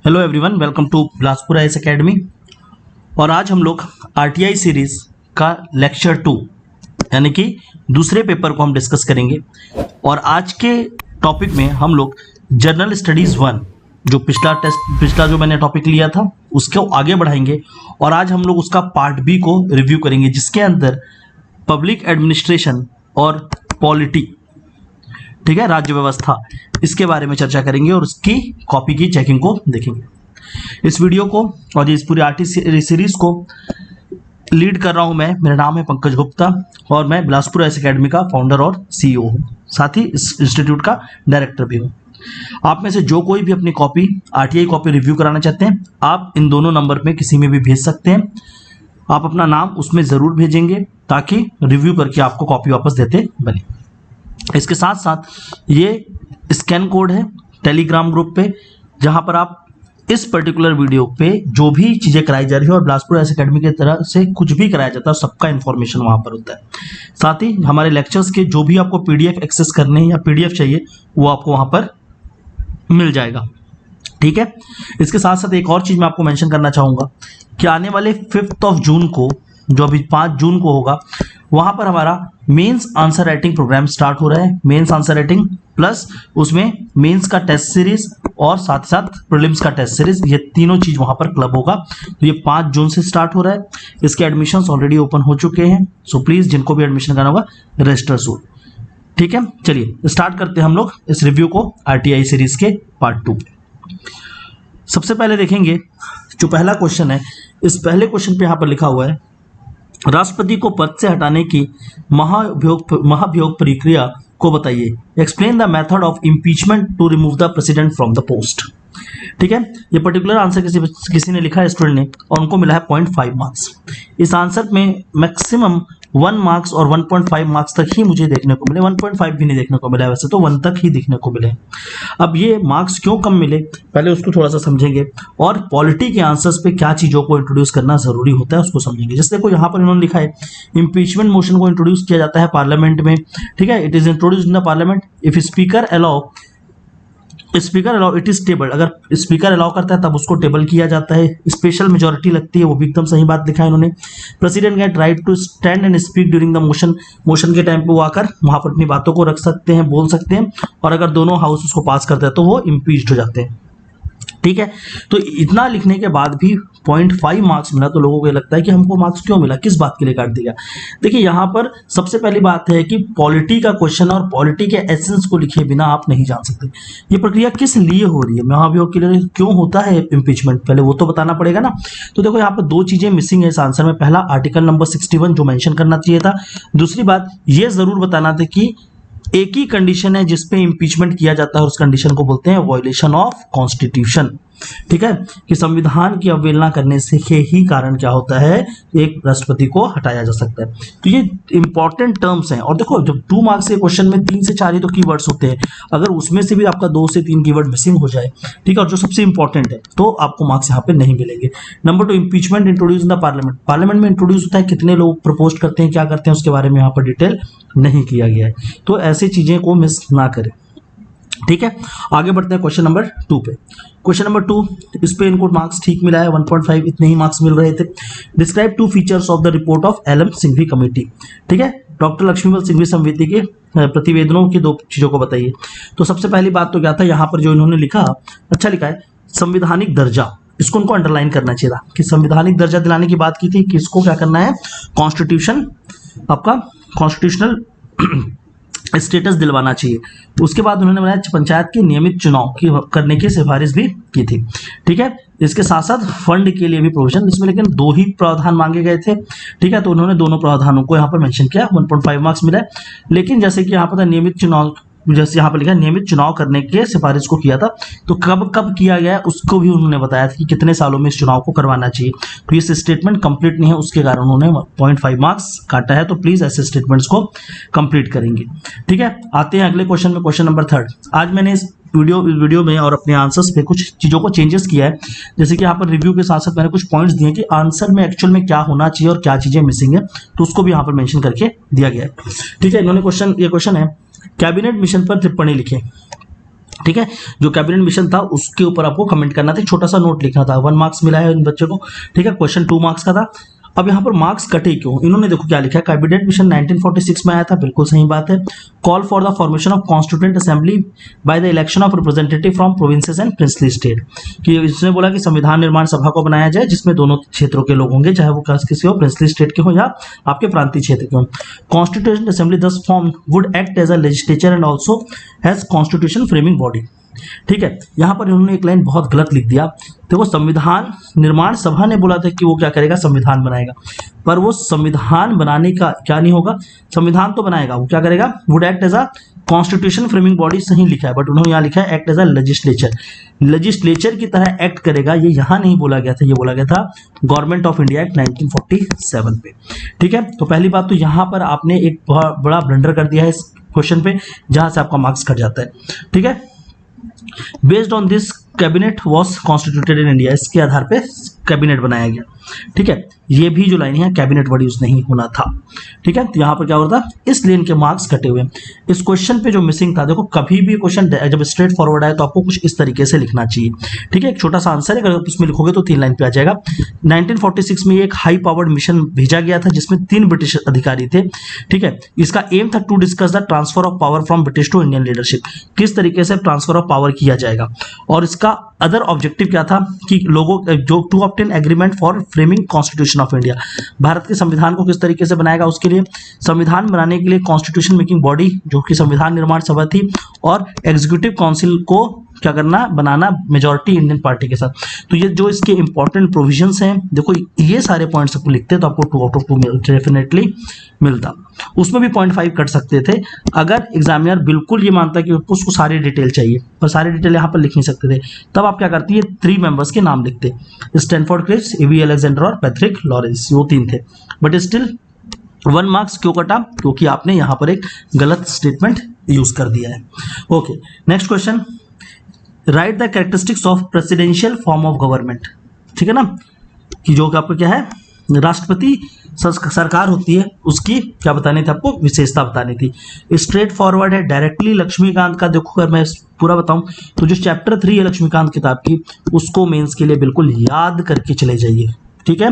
Hello everyone, welcome to Bilaspur IAS academy. और आज हम लोग आरटीआई सीरीज का लेक्चर 2 यानी कि दूसरे पेपर को हम डिस्कस करेंगे। और आज के टॉपिक में हम लोग जनरल स्टडीज 1 जो पिछला जो मैंने टॉपिक लिया था उसको आगे बढ़ाएंगे। और आज हम लोग उसका पार्ट बी को रिव्यू करेंगे, जिसके अंदर पब्लिक एडमिनिस्ट्रेशन और पॉलिटी, ठीक है, राज्य व्यवस्था, इसके बारे में चर्चा करेंगे और उसकी कॉपी की चेकिंग को देखेंगे। इस वीडियो को और इस पूरी आरटी सीरीज को लीड कर रहा हूं मैं। मेरा नाम है पंकज गुप्ता और मैं बिलासपुर आईएएस एकेडमी का फाउंडर और सीईओ हूं, साथ ही इस इंस्टीट्यूट का डायरेक्टर भी हूं। आप में से जो कोई भी अपनी कॉपी आरटीआई कॉपी रिव्यू कराना चाहते हैं, आप इन दोनों नंबर में किसी में भी भेज सकते हैं। आप अपना नाम उसमें ज़रूर भेजेंगे ताकि रिव्यू करके आपको कॉपी वापस देते बने। इसके साथ साथ ये स्कैन कोड है टेलीग्राम ग्रुप पे, जहां पर आप इस पर्टिकुलर वीडियो पे जो भी चीज़ें कराई जा रही है और बिलासपुर आईएएस एकेडमी की तरह से कुछ भी कराया जाता है सबका इन्फॉर्मेशन वहां पर होता है। साथ ही हमारे लेक्चर्स के जो भी आपको पीडीएफ एक्सेस करने हैं या पीडीएफ चाहिए वो आपको वहां पर मिल जाएगा, ठीक है। इसके साथ साथ एक और चीज़ मैं आपको मेंशन करना चाहूँगा कि आने वाले 5 जून को, जो अभी 5 जून को होगा, वहां पर हमारा mains answer writing program start हो रहा है। मेंस आंसर राइटिंग प्लस उसमें मेंस का टेस्ट सीरीज और साथ साथ प्रीलिम्स का टेस्ट सीरीज, ये तीनों चीज वहां पर क्लब होगा। तो ये 5 जून से स्टार्ट हो रहा है। इसके एडमिशंस ऑलरेडी ओपन हो चुके हैं, सो प्लीज जिनको भी एडमिशन करना होगा रजिस्टर सून, ठीक है। चलिए स्टार्ट करते हैं हम लोग इस रिव्यू को आरटीआई सीरीज के पार्ट 2 पे। सबसे पहले देखेंगे जो पहला क्वेश्चन है। इस पहले क्वेश्चन पे यहाँ पर लिखा हुआ है, राष्ट्रपति को पद से हटाने की महाभियोग प्रक्रिया को बताइए। Explain the method of impeachment to remove the president from the post, ठीक है। ये पर्टिकुलर आंसर किसी ने लिखा है, स्टूडेंट ने, और उनको मिला है 0.5 मार्क्स। इस आंसर में मैक्सिमम 1 मार्क्स और 1.5 मार्क्स तक ही मुझे देखने को मिले। 1.5 भी नहीं देखने को मिला है, वैसे तो 1 तक ही देखने को मिले। अब ये मार्क्स क्यों कम मिले, पहले उसको थोड़ा सा समझेंगे और पॉलिटी के आंसर्स पे क्या चीज़ों को इंट्रोड्यूस करना जरूरी होता है उसको समझेंगे। जैसे देखो यहाँ पर इन्होंने लिखा है इम्पीचमेंट मोशन को इंट्रोड्यूस किया जाता है पार्लियामेंट में, ठीक है। It is introduce in the parliament if speaker allow it is table. अगर स्पीकर अलाउ करता है तब उसको टेबल किया जाता है। स्पेशल मेजोरिटी लगती है, वो भी एकदम सही बात लिखा है इन्होंने। President get right to stand and speak during the motion के टाइम पे वो आकर वहां पर अपनी बातों को रख सकते हैं, बोल सकते हैं, और अगर दोनों हाउस उसको पास करते हैं तो वो इम्पीच्ड हो जाते हैं, ठीक है। तो इतना लिखने के बाद भी 0.5 मार्क्स मिला, तो लोगों को ये लगता है कि हमको मार्क्स क्यों मिला, किस बात के लिए काट दिया। देखिए यहाँ पर सबसे पहली बात है कि पॉलिटी का क्वेश्चन और पॉलिटी के एसेंस को लिखे बिना आप नहीं जान सकते ये प्रक्रिया किस लिए हो रही है, महाभियोग के लिए क्यों होता है इम्पीचमेंट, पहले वो तो बताना पड़ेगा ना। तो देखो यहाँ पर 2 चीजें मिसिंग है इस आंसर में। पहला आर्टिकल नंबर 61 जो मेंशन करना चाहिए था। दूसरी बात ये जरूर बताना था कि एक ही कंडीशन है जिसपे इम्पीचमेंट किया जाता है और उस कंडीशन को बोलते हैं वायलेशन ऑफ कॉन्स्टिट्यूशन, ठीक है, कि संविधान की अवहेलना करने से ही कारण क्या होता है, एक राष्ट्रपति को हटाया जा सकता है। तो ये इंपॉर्टेंट टर्म्स हैं। और देखो जब 2 मार्क्स के क्वेश्चन में 3 से 4 ही तो कीवर्ड्स होते हैं, अगर उसमें से भी आपका 2 से 3 कीवर्ड मिसिंग हो जाए, ठीक है, और जो सबसे इंपॉर्टेंट है, तो आपको मार्क्स यहाँ पे नहीं मिलेंगे। Number 2, impeachment introduce in the parliament. Parliament में इंट्रोड्यूस होता है, कितने लोग प्रपोज करते हैं, क्या करते हैं, उसके बारे में यहाँ पर डिटेल नहीं किया गया है। तो ऐसी चीजें को मिस ना करें, ठीक है। आगे बढ़ते हैं क्वेश्चन नंबर 2 पे। क्वेश्चन नंबर 2, इस पे इनको मार्क्स ठीक मिला है, 1.5 इतने ही मार्क्स मिल रहे थे। Describe 2 features of the report of LM. Singhvi committee, ठीक है, डॉक्टर लक्ष्मीपल सिंघवी समिति के प्रतिवेदनों की 2 चीजों को बताइए। तो सबसे पहली बात तो क्या था, यहाँ पर जो इन्होंने लिखा, अच्छा लिखा है, संवैधानिक दर्जा। इसको उनको अंडरलाइन करना चाहिए था कि संवैधानिक दर्जा दिलाने की बात की थी कि इसको क्या करना है, कॉन्स्टिट्यूशन, आपका कॉन्स्टिट्यूशनल स्टेटस दिलवाना चाहिए। उसके बाद उन्होंने बनाया पंचायत के नियमित चुनाव करने की सिफारिश भी की थी, ठीक है। इसके साथ साथ फंड के लिए भी प्रोविजन, इसमें लेकिन 2 ही प्रावधान मांगे गए थे, ठीक है, तो उन्होंने दोनों प्रावधानों को यहाँ पर मेंशन किया, 1.5 मार्क्स मिला। लेकिन जैसे कि यहाँ पर नियमित चुनाव, जैसे यहाँ पर लिखा नियमित चुनाव करने के सिफारिश को किया था, तो कब कब किया गया उसको भी उन्होंने बताया था कि कितने सालों में इस चुनाव को करवाना चाहिए। तो ये स्टेटमेंट कंप्लीट नहीं है, उसके कारण उन्होंने 0.5 मार्क्स काटा है। तो प्लीज ऐसे स्टेटमेंट्स को कंप्लीट करेंगे, ठीक है। आते हैं अगले क्वेश्चन में, क्वेश्चन नंबर 3। आज मैंने इस वीडियो में और अपने आंसर्स पे कुछ चीज़ों को चेंजेस किया है। जैसे कि यहाँ पर रिव्यू के साथ साथ मैंने कुछ पॉइंट्स दिए कि आंसर में एक्चुअल में क्या होना चाहिए और क्या चीज़ें मिसिंग है, तो उसको भी यहाँ पर मेंशन करके दिया गया है, ठीक है। इन्होंने ये क्वेश्चन है, कैबिनेट मिशन पर टिप्पणी लिखें। ठीक है, जो कैबिनेट मिशन था उसके ऊपर आपको कमेंट करना था, छोटा सा नोट लिखना था। 1 मार्क्स मिला है इन बच्चों को। ठीक है, क्वेश्चन 2 मार्क्स का था। अब यहाँ पर मार्क्स कटे क्यों? इन्होंने देखो क्या लिखा है, कैबिनेट मिशन 1946 में आया था, बिल्कुल सही बात है। Call for the formation of constituent assembly by the election of representative from provinces and princely state, कि इसने बोला कि संविधान निर्माण सभा को बनाया जाए जिसमें दोनों क्षेत्रों के लोग होंगे, चाहे वो किसी हो, प्रिंसली स्टेट के हो या आपके प्रांतीय क्षेत्र के हो। Constituent assembly this form would act as a legislature and also has constitution framing body. ठीक है, यहां पर इन्होंने एक लाइन बहुत गलत लिख दिया। देखो, संविधान निर्माण सभा ने बोला था कि वो क्या करेगा, संविधान बनाएगा, पर वो संविधान बनाने का क्या नहीं होगा, संविधान तो बनाएगा, वो क्या करेगा, would act as a constitution framing body सही लिखा है, बट उन्होंने यहाँ लिखा है act as a legislature, legislature की तरह एक्ट करेगा। ये यहाँ नहीं बोला गया था, ये बोला गया था गवर्नमेंट ऑफ इंडिया एक्ट 1947 पे। ठीक है, तो पहली बात तो यहाँ पर आपने एक बहुत बड़ा ब्लंडर कर दिया है इस क्वेश्चन पे, जहां से आपका मार्क्स कट जाता है। ठीक है, based on this cabinet was constituted in India, इसके आधार पे कैबिनेट बनाया गया। ठीक है, ये भी जो लाइन है कैबिनेट वर्ड यूज नहीं होना था। ठीक है, तो यहाँ पर क्या हो रहा था, इसलिए इनके मार्क्स कटे हुए। इस क्वेश्चन पे जो मिसिंग था, देखो कभी भी क्वेश्चन जब स्ट्रेट फॉरवर्ड आए तो आपको कुछ इस तरीके से लिखना चाहिए। ठीक है, एक छोटा सा आंसर है, अगर उसमें लिखोगे तो 3 लाइन पे आ जाएगा। 1946 में एक हाई पावर्ड मिशन भेजा गया था जिसमें 3 ब्रिटिश अधिकारी थे। ठीक है, इसका एम था to discuss the transfer of power from British to Indian leadership, किस तरीके से ट्रांसफर ऑफ पावर किया जाएगा, और इसका अदर ऑब्जेक्टिव क्या था कि लोगों जो to obtain agreement for framing constitution of India, Bharat के संविधान को किस तरीके से बनाएगा, उसके लिए संविधान बनाने के लिए कॉन्स्टिट्यूशन मेकिंग बॉडी जो कि संविधान निर्माण सभा थी, और एग्जीक्यूटिव काउंसिल को क्या करना, बनाना मेजॉरिटी इंडियन पार्टी के साथ। तो ये जो इसके इंपॉर्टेंट प्रोविजंस हैं, देखो ये सारे पॉइंट्स आपको लिखते तो आपको 2 आउट ऑफ 2 डेफिनेटली मिलता। उसमें भी 0.5 कट सकते थे अगर एग्जामिनर बिल्कुल ये मानता कि उसको सारी डिटेल चाहिए, पर सारी डिटेल यहाँ पर लिख नहीं सकते थे। तब आप क्या करती है, 3 मेंबर्स के नाम लिखते, स्टैनफोर्ड क्रिप्स, ए.वी. अलेक्जेंडर और पैट्रिक लॉरेंस, वो 3 थे। बट स्टिल 1 मार्क्स क्यों कटा, क्योंकि आपने यहाँ पर एक गलत स्टेटमेंट यूज कर दिया है। Okay, next question, right the characteristics of presidential form of government. ठीक है ना, कि जो आपको क्या है, राष्ट्रपति सरकार होती है, उसकी क्या बतानी थी आपको, विशेषता बतानी थी। स्ट्रेट फॉरवर्ड है, डायरेक्टली लक्ष्मीकांत का देखो, अगर मैं पूरा बताऊं तो जो चैप्टर 3 है लक्ष्मीकांत किताब की, उसको मेंस के लिए बिल्कुल याद करके चले जाइए। ठीक है,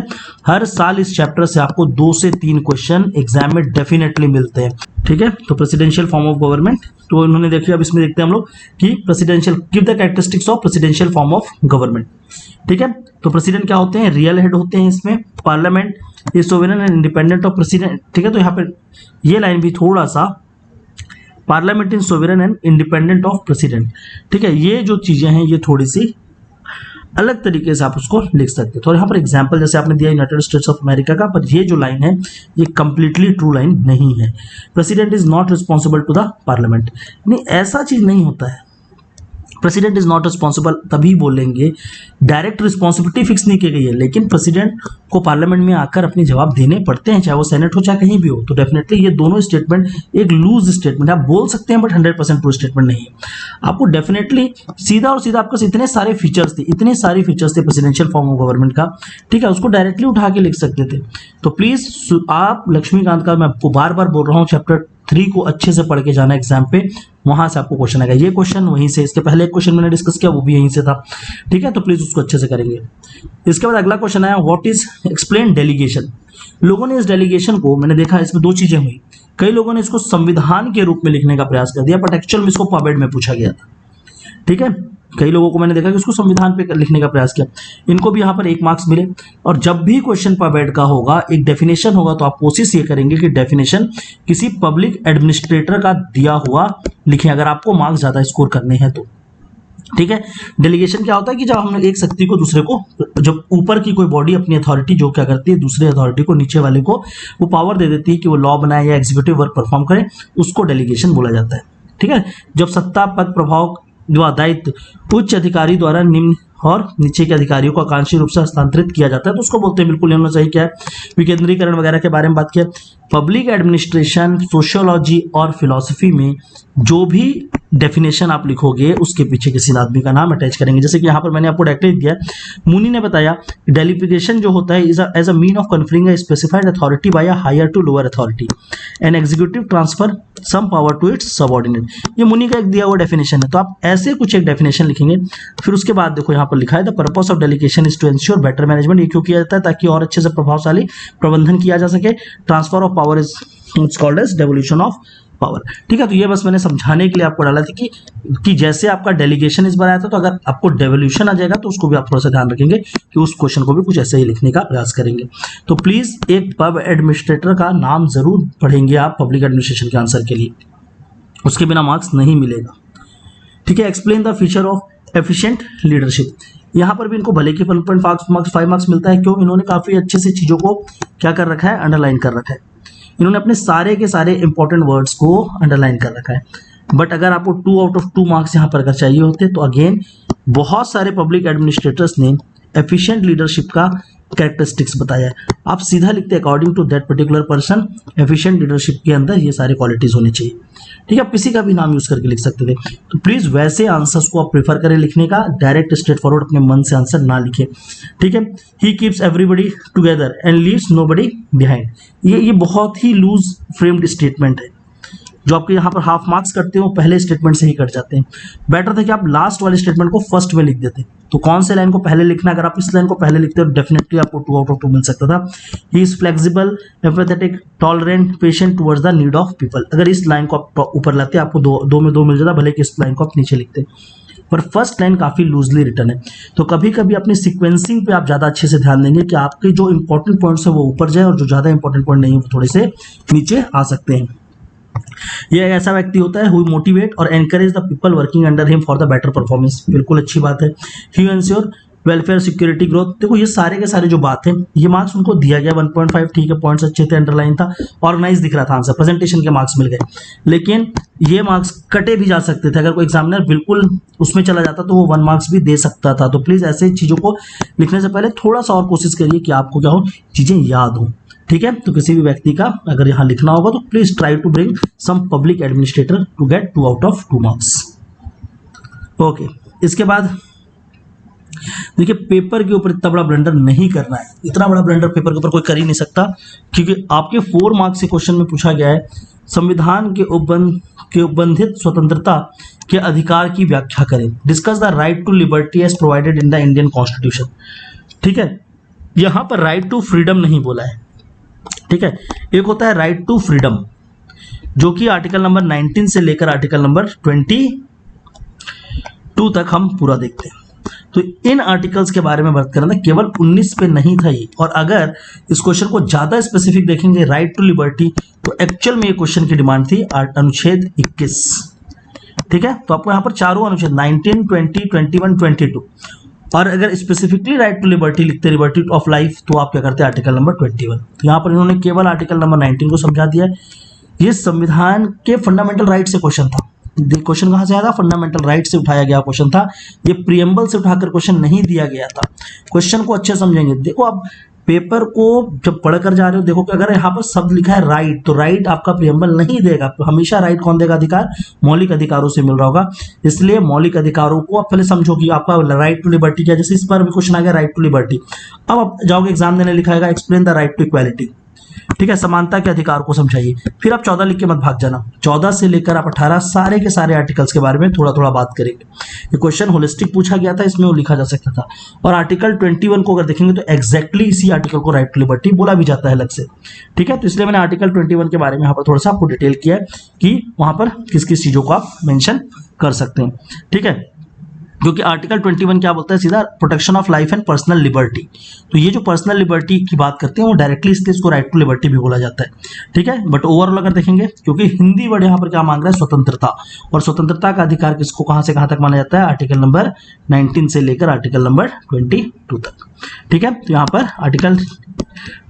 हर साल इस चैप्टर से आपको 2 से 3 क्वेश्चन एग्जाम में डेफिनेटली मिलते हैं। ठीक है, तो प्रेसिडेंशियल फॉर्म ऑफ गवर्नमेंट, तो इन्होंने देखिए, अब इसमें देखते हैं हम लोग कि presidential, give the characteristics of presidential form of government. ठीक है, तो प्रेसिडेंट क्या होते हैं, रियल हेड होते हैं इसमें, parliament is sovereign and independent of president. ठीक है, तो यहाँ पर ये लाइन भी थोड़ा सा, parliament is sovereign and independent of president. ठीक है, ये जो चीजें हैं ये थोड़ी सी अलग तरीके से आप उसको लिख सकते हैं। तो यहाँ पर एग्जांपल जैसे आपने दिया यूनाइटेड स्टेट्स ऑफ अमेरिका का, पर ये जो लाइन है ये कंप्लीटली ट्रू लाइन नहीं है। President is not responsible to the parliament, नहीं ऐसा चीज नहीं होता है। प्रेसिडेंट इज नॉट रिस्पॉन्सिबल तभी बोलेंगे, डायरेक्ट रिस्पॉन्सिबिलिटी फिक्स नहीं की गई है, लेकिन प्रेसिडेंट को पार्लियामेंट में आकर अपने जवाब देने पड़ते हैं, चाहे वो सेनेट हो चाहे कहीं भी हो। तो डेफिनेटली ये दोनों स्टेटमेंट एक लूज स्टेटमेंट, आप बोल सकते हैं बट 100% ट्रू स्टेटमेंट नहीं है। आपको डेफिनेटली सीधा और सीधा, आपके इतने सारे फीचर्स थे, इतने सारे फीचर्स थे प्रेसिडेंशियल फॉर्म ऑफ गवर्नमेंट का, ठीक है, उसको डायरेक्टली उठा के लिख सकते थे। तो प्लीज आप लक्ष्मीकांत का, मैं आपको बार बार बोल रहा हूँ, चैप्टर 3 को अच्छे से पढ़ के जाना एग्जाम पे, वहां से आपको क्वेश्चन आएगा। ये क्वेश्चन वहीं से, इसके पहले एक क्वेश्चन मैंने डिस्कस किया वो भी यहीं से था। ठीक है, तो प्लीज उसको अच्छे से करेंगे। इसके बाद अगला क्वेश्चन आया, व्हाट इज एक्सप्लेन डेलीगेशन। लोगों ने इस डेलीगेशन को, मैंने देखा इसमें 2 चीजें हुई, कई लोगों ने इसको संविधान के रूप में लिखने का प्रयास कर दिया, बट एक्चुअल में इसको पॉवेड में पूछा गया था। ठीक है, कई लोगों को मैंने देखा कि उसको संविधान पे लिखने का प्रयास किया, इनको भी यहाँ पर 1 मार्क्स मिले। और जब भी क्वेश्चन पॉवेड का होगा, एक डेफिनेशन होगा, तो आप कोशिश ये करेंगे कि डेफिनेशन किसी पब्लिक एडमिनिस्ट्रेटर का दिया हुआ लिखें, अगर आपको मार्क्स ज्यादा स्कोर करने हैं तो। ठीक है, डेलीगेशन क्या होता है कि जब हम एक शक्ति को दूसरे को, जब ऊपर की कोई बॉडी अपनी अथॉरिटी जो क्या करती है, दूसरे अथॉरिटी को, नीचे वाले को वो पावर दे देती है कि वो लॉ बनाए या एग्जीक्यूटिव वर्क परफॉर्म करे, उसको डेलीगेशन बोला जाता है। ठीक है, जब सत्ता, पद, प्रभाव व दायित्व उच्च अधिकारी द्वारा निम्न और नीचे के अधिकारियों को आकांक्षी रूप से हस्तांतरित किया जाता है, तो उसको बोलते हैं। बिल्कुल होना चाहिए। क्या है, विकेंद्रीकरण वगैरह के बारे में बात किया। पब्लिक एडमिनिस्ट्रेशन, सोशियोलॉजी और फिलॉसफी में जो भी डेफिनेशन आप लिखोगे उसके पीछे किसी आदमी का नाम अटैच करेंगे। जैसे कि यहाँ पर मैंने आपको डायरेक्टली दिया है, मुनि ने बताया डेलीगेशन जो होता है is as a mean of conferring a specified authority by a higher to lower authority and executive transfer some power to its subordinate. ये मुनि का एक दिया हुआ डेफिनेशन है, तो आप ऐसे कुछ एक डेफिनेशन लिखेंगे। फिर उसके बाद देखो यहाँ पर लिखा है the purpose of delegation is to ensure better management. ये क्यों किया जाता है, ताकि और अच्छे से प्रभावशाली प्रबंधन किया जा सके। Transfer of power is called as devolution of power. ठीक है, तो ये बस मैंने समझाने के लिए आपको डाला था कि जैसे आपका डेलीगेशन इस बार आया था, तो अगर आपको डेवोल्यूशन आ जाएगा तो उसको भी आप थोड़ा सा ध्यान रखेंगे कि उस क्वेश्चन को भी कुछ ऐसे ही लिखने का प्रयास करेंगे। तो प्लीज एक पब एडमिनिस्ट्रेटर का नाम जरूर पढ़ेंगे आप पब्लिक एडमिनिस्ट्रेशन के आंसर के लिए, उसके बिना मार्क्स नहीं मिलेगा। ठीक है, explain the feature of efficient leadership. यहाँ पर भी इनको भले की 1.5 मार्क्स मिलता है। क्यों, इन्होंने काफी अच्छे से चीजों को क्या कर रखा है, अंडरलाइन कर रखा है। इन्होंने अपने सारे के सारे इंपॉर्टेंट वर्ड्स को अंडरलाइन कर रखा है। बट अगर आपको 2 आउट ऑफ 2 मार्क्स यहाँ पर अगर चाहिए होते तो अगेन बहुत सारे पब्लिक एडमिनिस्ट्रेटर्स ने एफिशिएंट लीडरशिप का कैरेक्टरिस्टिक्स बताया है। आप सीधा लिखते हैं according to that particular person efficient leadership के अंदर ये सारे क्वालिटीज होनी चाहिए। ठीक है, आप किसी का भी नाम यूज करके लिख सकते थे। तो प्लीज वैसे आंसर्स को आप प्रेफर करें लिखने का, डायरेक्ट स्ट्रेट फॉरवर्ड अपने मन से आंसर ना लिखें। ठीक है, he keeps everybody together and leaves nobody behind. ये बहुत ही लूज फ्रेम्ड स्टेटमेंट है। जो आपके यहाँ पर हाफ मार्क्स करते हो पहले स्टेटमेंट से ही कट जाते हैं। बेटर था कि आप लास्ट वाले स्टेटमेंट को फर्स्ट में लिख देते। तो कौन से लाइन को पहले लिखना, अगर आप इस लाइन को पहले लिखते हो डेफिनेटली आपको 2 आउट ऑफ 2 मिल सकता था। He is flexible, empathetic, tolerant, patient towards the need of people. अगर इस लाइन को आप ऊपर लाते आपको 2 में 2 मिल जाता, भले कि इस लाइन को आप नीचे लिखते। पर फर्स्ट लाइन काफी लूजली रिटर्न है। तो कभी कभी अपनी सीक्वेंसिंग पे आप ज्यादा अच्छे से ध्यान देंगे कि आपके जो इंपॉर्टेंट पॉइंट्स है वो ऊपर जाए और जो ज्यादा इंपॉर्टेंट पॉइंट नहीं है वो थोड़े से नीचे आ सकते हैं। ये ऐसा व्यक्ति होता है हु मोटिवेट और encourage the people working under him for the better performance. बिल्कुल अच्छी बात है। ही एंश्योर वेलफेयर, सिक्योरिटी, ग्रोथ। देखो ये सारे के सारे जो बात है, ये मार्क्स उनको दिया गया 1.5। ठीक है, पॉइंट्स अच्छे थे, अंडरलाइन था, ऑर्गेनाइज दिख रहा था आंसर, प्रेजेंटेशन के मार्क्स मिल गए। लेकिन ये मार्क्स कटे भी जा सकते थे। अगर कोई एग्जामिनर बिल्कुल उसमें चला जाता तो वो 1 मार्क्स भी दे सकता था। तो प्लीज ऐसे चीजों को लिखने से पहले थोड़ा सा और कोशिश करिए कि आपको क्या हो, चीजें याद हो। ठीक है, तो किसी भी व्यक्ति का अगर यहाँ लिखना होगा तो please try to bring some public administrator to get 2 out of 2 marks. Okay, इसके बाद देखिए पेपर के ऊपर इतना बड़ा ब्लंडर नहीं करना है। इतना बड़ा ब्लंडर पेपर के ऊपर कोई कर ही नहीं सकता, क्योंकि आपके 4 मार्क्स के क्वेश्चन में पूछा गया है संविधान के उपबंधित स्वतंत्रता के अधिकार की व्याख्या करें। Discuss the right to liberty as provided in the Indian constitution. ठीक है, यहां पर राइट टू फ्रीडम नहीं बोला है। ठीक है, एक होता है राइट टू फ्रीडम जो कि आर्टिकल नंबर 19 से लेकर आर्टिकल नंबर 22 तक हम पूरा देखते हैं। तो इन आर्टिकल्स के बारे में बात करना था, केवल 19 पे नहीं था ये। और अगर इस क्वेश्चन को ज्यादा स्पेसिफिक देखेंगे राइट टू लिबर्टी, तो एक्चुअल में ये क्वेश्चन की डिमांड थी अनुच्छेद 21। ठीक है, तो आपको यहाँ पर चारों अनुच्छेद 19, 20, 21, 22 और अगर स्पेसिफिकली राइट टू लिबर्टी लिखते लिबर्टी ऑफ लाइफ, तो आप क्या करते हैं आर्टिकल नंबर 21। तो यहाँ पर इन्होंने केवल आर्टिकल नंबर 19 को समझा दिया है। ये संविधान के फंडामेंटल राइट से क्वेश्चन था। क्वेश्चन कहाँ से आया था, फंडामेंटल राइट से उठाया गया क्वेश्चन था। ये प्रियम्बल से उठाकर क्वेश्चन नहीं दिया गया था। क्वेश्चन को अच्छे समझेंगे। देखो आप पेपर को जब पढ़कर जा रहे हो, देखो कि अगर यहाँ पर शब्द लिखा है राइट, तो राइट आपका प्रियम्बल नहीं देगा। तो हमेशा राइट कौन देगा, अधिकार मौलिक अधिकारों से मिल रहा होगा। इसलिए मौलिक अधिकारों को आप पहले समझो कि आपका राइट टू लिबर्टी क्या। जैसे इस पर भी क्वेश्चन आ गया राइट टू लिबर्टी, अब आप जाओगे एग्जाम देने, लिखाएगा explain the right to equality. ठीक है, समानता के अधिकार को समझाइए। फिर आप 14 लिख के मत भाग जाना। 14 से लेकर आप 18 सारे के सारे आर्टिकल्स के बारे में थोड़ा थोड़ा बात करेंगे। ये क्वेश्चन होलिस्टिक पूछा गया था, इसमें वो लिखा जा सकता था। और आर्टिकल 21 को अगर देखेंगे तो एग्जैक्टली इसी आर्टिकल को राइट टू लिबर्टी बोला भी जाता है अलग से। ठीक है, तो इसलिए मैंने आर्टिकल 21 के बारे में यहाँ पर थोड़ा सा आपको डिटेल किया है कि वहां पर किस किस चीजों को आप मेंशन कर सकते हैं। ठीक है, जो कि आर्टिकल 21 क्या बोलता है, सीधा protection of life and personal liberty. तो ये जो पर्सनल लिबर्टी की बात करते हैं वो डायरेक्टली इसलिए इसको राइट टू लिबर्टी भी बोला जाता है। ठीक है, बट ओवरऑल अगर देखेंगे, क्योंकि हिंदी वर्ड यहाँ पर क्या मांग रहा है, स्वतंत्रता। और स्वतंत्रता का अधिकार किसको कहां से कहां तक माना जाता है, आर्टिकल नंबर 19 से लेकर आर्टिकल नंबर 22 तक। ठीक है, तो यहाँ पर आर्टिकल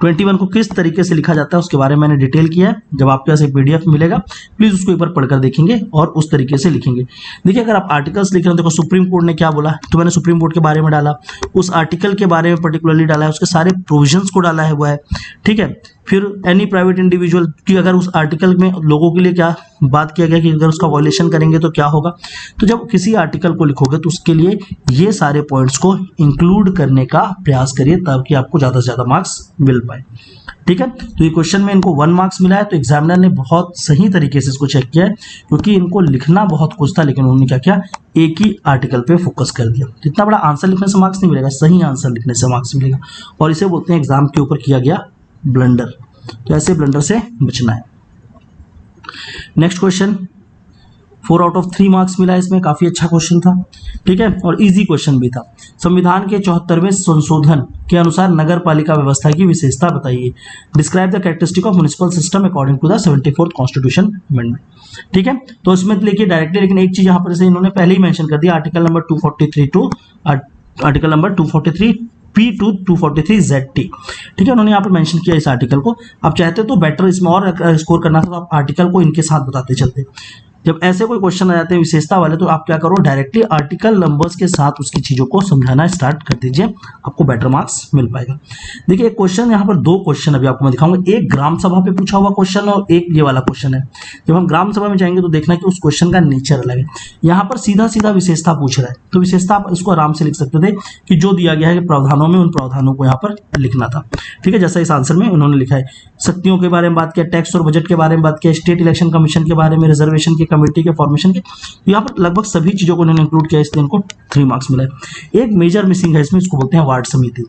21 को किस तरीके से लिखा जाता है उसके बारे में मैंने डिटेल किया है। जब आपके पास एक PDF मिलेगा, प्लीज उसको एक बार पढ़कर देखेंगे और उस तरीके से लिखेंगे। देखिए, अगर आप आर्टिकल्स लिख रहे हो, देखो सुप्रीम कोर्ट कोर्ट ने क्या बोला, तो मैंने सुप्रीम कोर्ट के बारे में डाला, उस आर्टिकल के बारे में पर्टिकुलरली डाला है, उसके सारे प्रोविजंस को डाला है हुआ है, ठीक है। फिर एनी प्राइवेट इंडिविजुअल की अगर उस आर्टिकल में लोगों के लिए क्या बात किया गया कि अगर उसका वायलेशन करेंगे तो क्या होगा। तो जब किसी आर्टिकल को लिखोगे तो उसके लिए ये सारे पॉइंट्स को इंक्लूड करने का प्रयास करिए ताकि आपको ज़्यादा से ज़्यादा मार्क्स मिल पाए, ठीक है। तो ये क्वेश्चन में इनको 1 मार्क्स मिला है, तो एग्जामिनर ने बहुत सही तरीके से इसको चेक किया है, क्योंकि इनको लिखना बहुत कुछ था लेकिन उन्होंने क्या किया, एक ही आर्टिकल पे फोकस कर दिया। तो इतना बड़ा आंसर लिखने से मार्क्स नहीं मिलेगा, सही आंसर लिखने से मार्क्स मिलेगा, और इसे बोलते हैं एग्जाम के ऊपर किया गया ब्लंडर। तो ऐसे ब्लंडर से बचना है। Next question 4 out of 3 marks मिला है, इसमें काफी अच्छा क्वेश्चन था, ठीक है, और इजी क्वेश्चन भी था। संविधान के 74वें संशोधन के अनुसार नगर पालिका व्यवस्था की विशेषता बताइए। Describe the characteristic of municipal system according to the 74th constitution amendment, ठीक है। तो इसमें लिखिए डायरेक्टली, लेकिन एक चीज यहाँ पर से इन्होंने पहले ही मेंशन कर दिया, article number 243 to article number 243 P to 243 ZT, ठीक है, उन्होंने यहाँ पर मेंशन किया इस आर्टिकल को। आप चाहते तो बेटर इसमें और स्कोर करना था तो आप आर्टिकल को इनके साथ बताते चलते। जब ऐसे कोई क्वेश्चन आ जाते हैं विशेषता वाले, तो आप क्या करो, डायरेक्टली आर्टिकल नंबर्स के साथ उसकी चीजों को समझाना स्टार्ट कर दीजिए, आपको बेटर मार्क्स मिल पाएगा। देखिए एक क्वेश्चन यहाँ पर, 2 क्वेश्चन अभी आपको मैं दिखाऊंगा, एक ग्राम सभा पे पूछा हुआ क्वेश्चन और एक ये वाला क्वेश्चन है। जब हम ग्राम सभा में जाएंगे तो देखना कि उस क्वेश्चन का नेचर अलग है, यहाँ पर सीधा सीधा विशेषता पूछ रहा है, तो विशेषता आप इसको आराम से लिख सकते थे कि जो दिया गया है प्रावधानों में उन प्रावधानों को यहाँ पर लिखना था, ठीक है, जैसा इस आंसर में उन्होंने लिखा है। शक्तियों के बारे में बात किया, टैक्स और बजट के बारे में बात किया, स्टेट इलेक्शन कमीशन के बारे में, रिजर्वेशन की कमेटी के फॉर्मेशन के, तो यहाँ पर लगभग सभी चीजों को उन्होंने इंक्लूड किया, इसलिए इनको 3 मार्क्स मिला है। एक मेजर मिसिंग है इसमें, इसको बोलते हैं वार्ड समिति।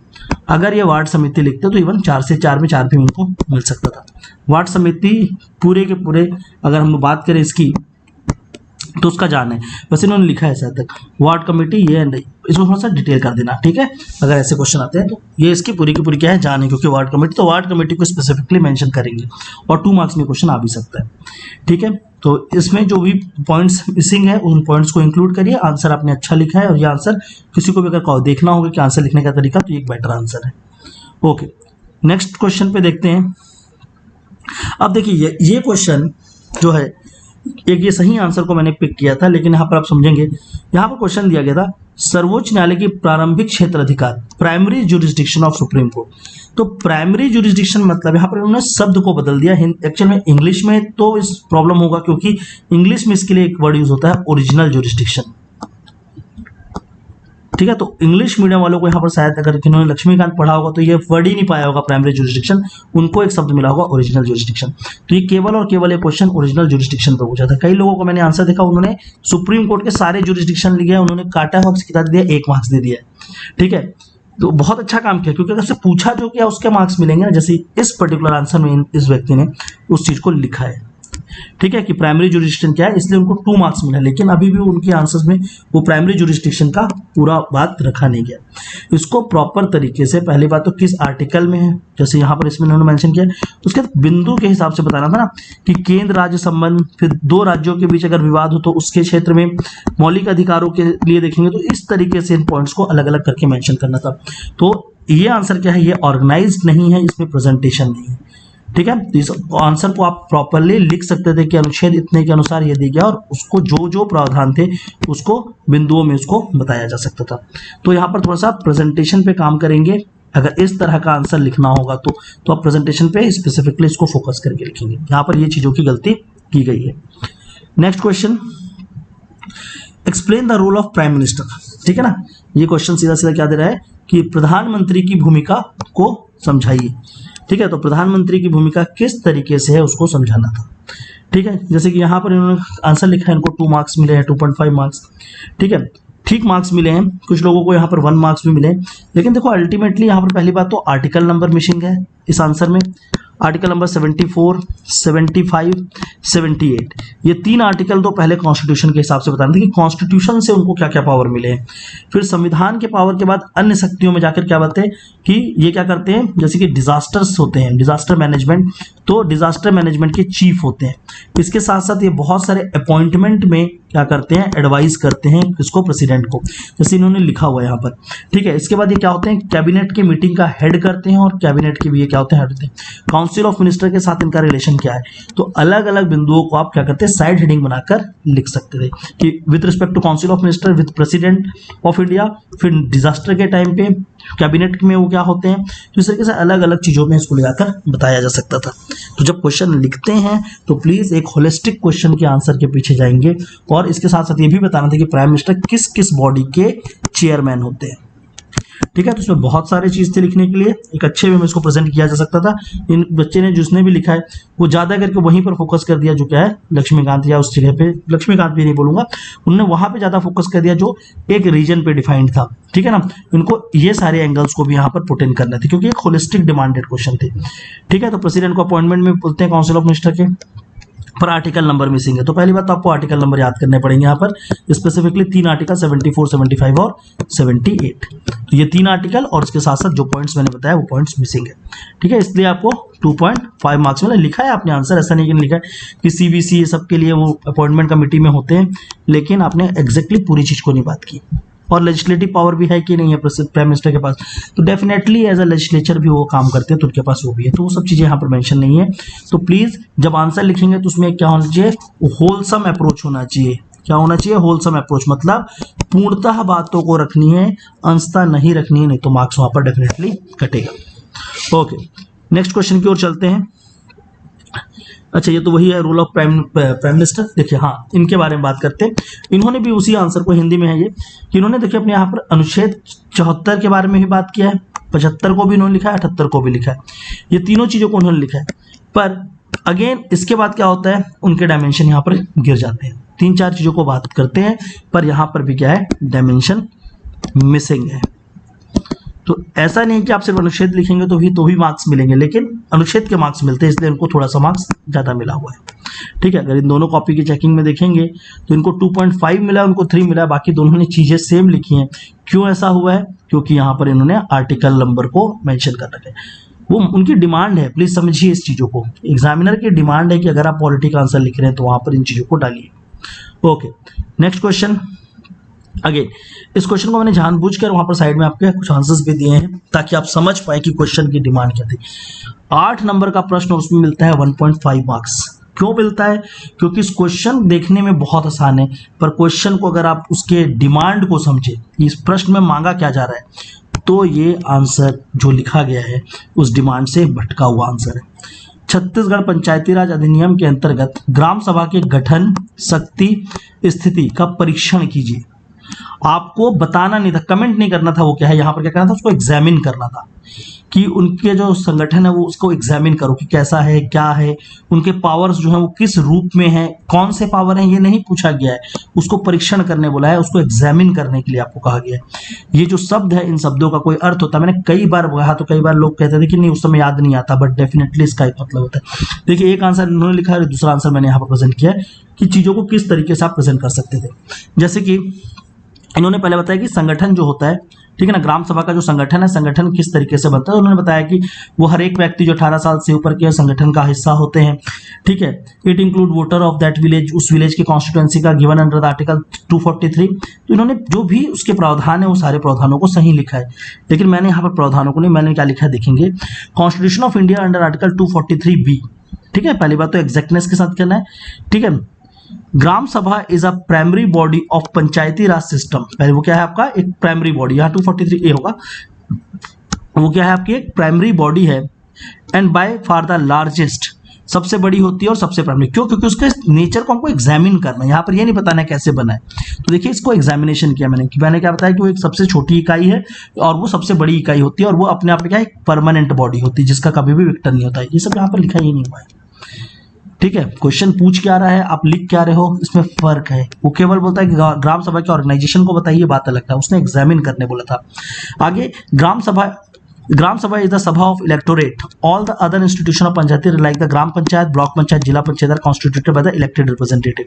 अगर ये वार्ड समिति लिखते तो इवन 4 से 4 में 4 भी उनको मिल सकता था। वार्ड समिति पूरे के पूरे अगर हम बात करें इसकी तो उसका जान है, बस इन्होंने लिखा है ऐसा तक, वार्ड कमेटी ये नहीं, इसको थोड़ा सा डिटेल कर देना, ठीक है। अगर ऐसे क्वेश्चन आते हैं तो ये इसकी पूरी की पूरी क्या है, जान है, क्योंकि वार्ड कमेटी, तो वार्ड कमेटी को स्पेसिफिकली मेंशन करेंगे और 2 मार्क्स में क्वेश्चन आ भी सकता है, ठीक है। तो इसमें जो भी पॉइंट्स मिसिंग है उन पॉइंट्स को इंक्लूड करिए। आंसर आपने अच्छा लिखा है, और ये आंसर किसी को भी अगर देखना होगा कि आंसर लिखने का तरीका, तो ये एक बेटर आंसर है। ओके, नेक्स्ट क्वेश्चन पे देखते हैं। अब देखिए ये क्वेश्चन जो है, एक ये सही आंसर को मैंने पिक किया था, लेकिन यहाँ पर आप समझेंगे, यहाँ पर क्वेश्चन दिया गया था सर्वोच्च न्यायालय की प्रारंभिक क्षेत्र अधिकार, primary jurisdiction of supreme court. तो प्राइमरी जुरिस्डिक्शन मतलब यहाँ पर उन्होंने शब्द को बदल दिया। एक्चुअल में इंग्लिश में तो इस प्रॉब्लम होगा, क्योंकि इंग्लिश में इसके लिए एक वर्ड यूज होता है ओरिजिनल जुरिस्डिक्शन, ठीक है। तो इंग्लिश मीडियम वालों को यहाँ पर शायद अगर जिन्होंने लक्ष्मीकांत पढ़ा होगा तो ये वर्ड ही नहीं पाया होगा प्राइमरी जुरिस्डिक्शन, उनको एक शब्द मिला होगा ओरिजिनल जुरिस्डिक्शन। तो ये केवल और केवल एक क्वेश्चन ओरिजिनल जुरिस्डिक्शन पर पूछा था। कई लोगों को मैंने आंसर देखा, उन्होंने सुप्रीम कोर्ट के सारे जुरिस्डिक्शन लिखे, उन्होंने काटा मार्क्स कितना दिया, 1 मार्क्स दे दिया, ठीक है। तो बहुत अच्छा काम किया, क्योंकि अगर से पूछा जो किया उसके मार्क्स मिलेंगे ना, जैसे इस पर्टिकुलर आंसर में इस व्यक्ति ने उस चीज को लिखा है, ठीक है, कि प्राइमरी जुरिस्डिक्शन क्या है, इसलिए उनको 2 मार्क्स मिला। लेकिन अभी भी उनके आंसर्स में वो प्राइमरी जुरिस्डिक्शन का पूरा बात रखा नहीं गया। इसको प्रॉपर तरीके से, पहली बात तो किस आर्टिकल में है, जैसे यहाँ पर इसमें उन्होंने मेंशन किया, उसके बिंदु के हिसाब से बताना था ना, कि केंद्र राज्य संबंध, फिर 2 राज्यों के बीच अगर विवाद हो तो उसके क्षेत्र में मौलिक अधिकारों के लिए देखेंगे, तो इस तरीके से इन पॉइंट्स को अलग अलग करके मेंशन करना था। तो ये आंसर क्या है, ये ऑर्गेनाइज्ड नहीं है, इसमें प्रेजेंटेशन नहीं है, ठीक है। तो इस आंसर को आप प्रॉपरली लिख सकते थे कि अनुच्छेद इतने के अनुसार ये दिया गया, और उसको जो जो प्रावधान थे उसको बिंदुओं में उसको बताया जा सकता था। तो यहाँ पर थोड़ा सा प्रेजेंटेशन पे काम करेंगे। अगर इस तरह का आंसर लिखना होगा तो आप प्रेजेंटेशन पे स्पेसिफिकली इसको फोकस करके लिखेंगे। यहाँ पर ये चीजों की गलती की गई है। Next question, explain the role of prime minister, ठीक है ना। ये क्वेश्चन सीधा सीधा क्या दे रहा है कि प्रधानमंत्री की भूमिका को समझाइए, ठीक है। तो प्रधानमंत्री की भूमिका किस तरीके से है उसको समझाना था, ठीक है। जैसे कि यहाँ पर इन्होंने आंसर लिखा है, इनको 2 मार्क्स मिले हैं, 2.5 मार्क्स, ठीक है, ठीक मार्क्स मिले हैं। कुछ लोगों को यहाँ पर 1 मार्क्स भी मिले, लेकिन देखो अल्टीमेटली यहाँ पर पहली बात तो आर्टिकल नंबर मिसिंग है इस आंसर में। आर्टिकल नंबर 74, 75, 78, ये 3 आर्टिकल तो पहले कॉन्स्टिट्यूशन के हिसाब से बताना था कि कॉन्स्टिट्यूशन से उनको क्या क्या पावर मिले हैं। फिर संविधान के पावर के बाद अन्य शक्तियों में जाकर क्या बात है कि ये क्या करते हैं, जैसे कि डिजास्टर्स होते हैं, डिजास्टर मैनेजमेंट, तो डिजास्टर मैनेजमेंट के चीफ होते हैं। इसके साथ साथ ये बहुत सारे अपॉइंटमेंट में क्या करते हैं, एडवाइस करते हैं किसको, प्रेसिडेंट को, जैसे इन्होंने लिखा हुआ है यहाँ पर। ठीक है, इसके बाद ये क्या होते हैं, कैबिनेट के मीटिंग का हेड करते हैं और कैबिनेट के भी ये क्या होते हैं, हेड होते हैं। काउंसिल ऑफ मिनिस्टर के साथ इनका रिलेशन क्या है, तो अलग अलग बिंदुओं को आप क्या करते हैं, साइड हेडिंग बनाकर लिख सकते थे कि with respect to council of minister with president of India, फिर डिजास्टर के टाइम पे कैबिनेट में वो क्या होते हैं, तो इस तरीके से अलग अलग चीजों में इसको ले जाकर बताया जा सकता था। तो जब क्वेश्चन लिखते हैं तो प्लीज एक होलिस्टिक क्वेश्चन के आंसर के पीछे जाएंगे, और इसके साथ साथ ये भी बताना था कि प्राइम मिनिस्टर किस किस बॉडी के चेयरमैन होते हैं। ठीक है, तो इसमें बहुत सारी चीज थी लिखने के लिए, एक अच्छे वे में इसको प्रेजेंट किया जा सकता था। इन बच्चे ने जिसने भी लिखा है वो ज्यादा करके वहीं पर फोकस कर दिया, जो क्या है लक्ष्मीकांत, या उस जगह पे लक्ष्मीकांत भी नहीं बोलूंगा, उन्होंने वहां पे ज्यादा फोकस कर दिया जो एक रीजन पे डिफाइंड था। ठीक है ना, इनको ये सारे एंगल्स को भी यहाँ पर पुट इन करने थे क्योंकि एक होलिस्टिक डिमांडेड क्वेश्चन थे। ठीक है, तो प्रेसिडेंट को अपॉइंटमेंट में बोलते हैं काउंसिल ऑफ मिनिस्टर के, पर आर्टिकल नंबर मिसिंग है, तो पहली बात तो आपको आर्टिकल नंबर याद करने पड़ेंगे यहाँ पर, स्पेसिफिकली 3 आर्टिकल 74, 75 और 78। तो ये 3 आर्टिकल और इसके साथ साथ जो पॉइंट्स मैंने बताया वो पॉइंट्स मिसिंग है। ठीक है, इसलिए आपको 2.5 मार्क्स में लिखा है आपने आंसर, ऐसा नहीं कि लिखा है कि सीबीसी ये सब के लिए वो अपॉइंटमेंट कमेटी में होते हैं, लेकिन आपने एग्जैक्टली पूरी चीज को नहीं बात की। और लेजिस्लेटिव पावर भी है कि नहीं है प्राइम मिनिस्टर के पास, तो डेफिनेटली एज अ लेजिस्लेचर भी वो काम करते हैं, तो उनके पास वो भी है, तो वो सब चीजें यहाँ पर मेंशन नहीं है। तो प्लीज जब आंसर लिखेंगे तो उसमें क्या होना चाहिए, होलसम अप्रोच होना चाहिए। क्या होना चाहिए, होलसम अप्रोच, मतलब पूर्णतः बातों को रखनी है, अंशतः नहीं रखनी है, नहीं तो मार्क्स वहां पर डेफिनेटली कटेगा। ओके, नेक्स्ट क्वेश्चन की ओर चलते हैं। अच्छा, ये तो वही है रोल ऑफ प्राइम मिनिस्टर। देखिए, हाँ, इनके बारे में बात करते हैं। इन्होंने भी उसी आंसर को, हिंदी में है ये, कि इन्होंने देखिए अपने यहाँ पर अनुच्छेद 74 के बारे में भी बात किया है, 75 को भी इन्होंने लिखा है, 78 को भी लिखा है, ये तीनों चीजों को उन्होंने लिखा है। पर अगेन इसके बाद क्या होता है, उनके डायमेंशन यहाँ पर गिर जाते हैं। 3-4 चीजों को बात करते हैं, पर यहाँ पर भी क्या है, डायमेंशन मिसिंग है। तो ऐसा नहीं कि आप सिर्फ अनुच्छेद लिखेंगे तो ही मार्क्स मिलेंगे, लेकिन अनुच्छेद के मार्क्स मिलते हैं, इसलिए इनको थोड़ा सा मार्क्स ज्यादा मिला हुआ है। ठीक है, अगर इन दोनों कॉपी की चेकिंग में देखेंगे तो इनको 2.5 मिला, उनको 3 मिला, बाकी दोनों ने चीजें सेम लिखी हैं। क्यों ऐसा हुआ है, क्योंकि यहाँ पर इन्होंने आर्टिकल नंबर को मेंशन कर रखा है, वो उनकी डिमांड है। प्लीज समझिए इस चीजों को, एग्जामिनर की डिमांड है कि अगर आप पॉलिटी का आंसर लिख रहे हैं तो वहां पर इन चीजों को डालिए। Okay, next question. अगेन इस क्वेश्चन को मैंने जानबूझकर वहां पर साइड में आपके कुछ आंसर्स भी दिए हैं ताकि आप समझ पाए कि क्वेश्चन की डिमांड क्या थी। 8 नंबर का प्रश्न, उसमें मिलता है 1.5 मार्क्स। क्यों मिलता है, क्योंकि इस क्वेश्चन देखने में बहुत आसान है, पर क्वेश्चन को अगर आप उसके डिमांड को समझे, इस प्रश्न में मांगा क्या जा रहा है, तो ये आंसर जो लिखा गया है उस डिमांड से भटका हुआ आंसर है। छत्तीसगढ़ पंचायती राज अधिनियम के अंतर्गत ग्राम सभा के गठन, शक्ति, स्थिति का परीक्षण कीजिए। आपको बताना नहीं था, कमेंट नहीं करना था, वो क्या है यहाँ पर क्या करना था, उसको एग्जामिन करना था कि उनके जो संगठन है वो उसको एग्जामिन करो कि कैसा है, क्या है, उनके पावर्स जो है वो किस रूप में है, कौन से पावर हैं, ये नहीं पूछा गया है, उसको परीक्षण करने बोला है, उसको एग्जामिन करने के लिए आपको कहा गया है। ये जो शब्द है, इन शब्दों का कोई अर्थ होता है, मैंने कई बार कहा, तो कई बार लोग कहते थे कि नहीं उस समय याद नहीं आता, बट डेफिनेटली इसका एक मतलब होता है। देखिए, एक आंसर इन्होंने लिखा है, दूसरा आंसर मैंने यहाँ पर प्रेजेंट किया है कि चीजों को किस तरीके से आप प्रेजेंट कर सकते थे। जैसे कि इन्होंने पहले बताया कि संगठन जो होता है, ठीक है ना, ग्राम सभा का जो संगठन है, संगठन किस तरीके से बनता है। उन्होंने बताया कि वो हर एक व्यक्ति जो 18 साल से ऊपर के संगठन का हिस्सा होते हैं। ठीक है, it include voter of that village, उस विलेज की कॉन्स्टिट्यूएंसी का गिवन अंडर द आर्टिकल 243। तो इन्होंने जो भी उसके प्रावधान है वो सारे प्रावधानों को सही लिखा है, लेकिन मैंने यहाँ पर प्रावधानों को नहीं, मैंने क्या लिखा है देखेंगे, constitution of India under article 243B। ठीक है, पहली बात तो एग्जैक्टनेस के साथ कहना है। ठीक है, ग्राम sabha is a primary body of Panchayati Raj system. पहले वो क्या है आपका, एक प्राइमरी बॉडी, यहाँ 243A होगा, वो क्या है आपकी एक प्राइमरी बॉडी है, and by far the largest, सबसे बड़ी होती है और सबसे प्राइमरी। क्यों, क्योंकि उसके नेचर को हमको एग्जामिन करना है, यहाँ पर ये नहीं बताना है कैसे बना है। तो देखिए, इसको एग्जामिनेशन किया मैंने क्या बताया कि वो एक सबसे छोटी इकाई है और वो सबसे बड़ी इकाई होती है, और वो अपने आप में क्या है, एक परमानेंट बॉडी होती है जिसका कभी भी विघटन नहीं होता है। ये सब यहाँ पर लिखा ही नहीं हुआ है। ठीक है, क्वेश्चन पूछ क्या रहा है, आप लिख क्या रहे हो, इसमें फर्क है। वो केवल बोलता है कि ग्राम सभा के ऑर्गेनाइजेशन को बताइए, बात अलग था, उसने एग्जामिन करने बोला था। आगे, gram sabha is the sabha of electorate, all the other institution of panchayati like the gram panchayat, block panchayat, zila panchayat are constituted by the elected representative.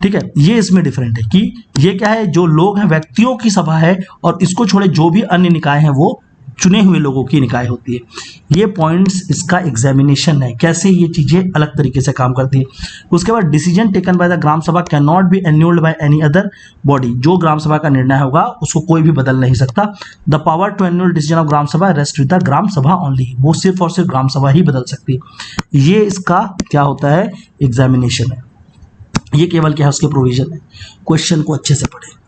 ठीक है, ये इसमें डिफरेंट है कि ये क्या है, जो लोग हैं व्यक्तियों की सभा है, और इसको छोड़े जो भी अन्य निकाय हैं वो चुने हुए लोगों की निकाय होती है। ये पॉइंट्स इसका एग्जामिनेशन है, कैसे ये चीजें अलग तरीके से काम करती है। उसके बाद decision taken by the gram sabha can not be annulled by any other body, जो ग्राम सभा का निर्णय होगा उसको कोई भी बदल नहीं सकता। The power to annul decision of gram sabha rest with the gram सभा ओनली, वो सिर्फ और सिर्फ ग्राम सभा ही बदल सकती है। ये इसका क्या होता है, एग्जामिनेशन है। ये केवल क्या है, उसके प्रोविजन है। क्वेश्चन को अच्छे से पढ़े।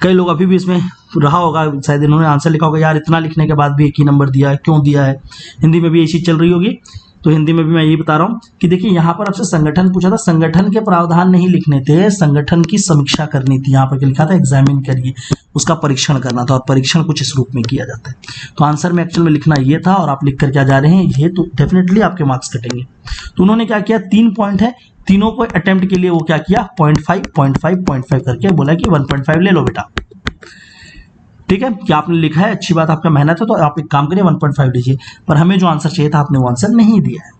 कई लोग अभी भी इसमें रहा होगा, शायद इन्होंने आंसर लिखा होगा यार इतना लिखने के बाद भी एक ही नंबर दिया है, क्यों दिया है। हिंदी में भी यही चीज चल रही होगी, तो हिंदी में भी मैं यही बता रहा हूँ कि देखिए यहाँ पर आपसे संगठन पूछा था, संगठन के प्रावधान नहीं लिखने थे, संगठन की समीक्षा करनी थी। यहाँ पर क्या लिखा था, एग्जामिन करिए, उसका परीक्षण करना था, और परीक्षण कुछ इस रूप में किया जाता है। तो आंसर में एक्चुअल में लिखना ये था, और आप लिख कर क्या जा रहे हैं, ये तो डेफिनेटली आपके मार्क्स कटेंगे। तो उन्होंने क्या किया, 3 पॉइंट है, तीनों को अटेम्प्ट के लिए वो क्या किया, 0.5 करके बोला कि 1.5 ले लो बेटा। ठीक है, कि आपने लिखा है, अच्छी बात, आपका मेहनत है, तो आप एक काम करिए 1.5 लीजिए। पर हमें जो आंसर चाहिए था आपने वो आंसर नहीं दिया है।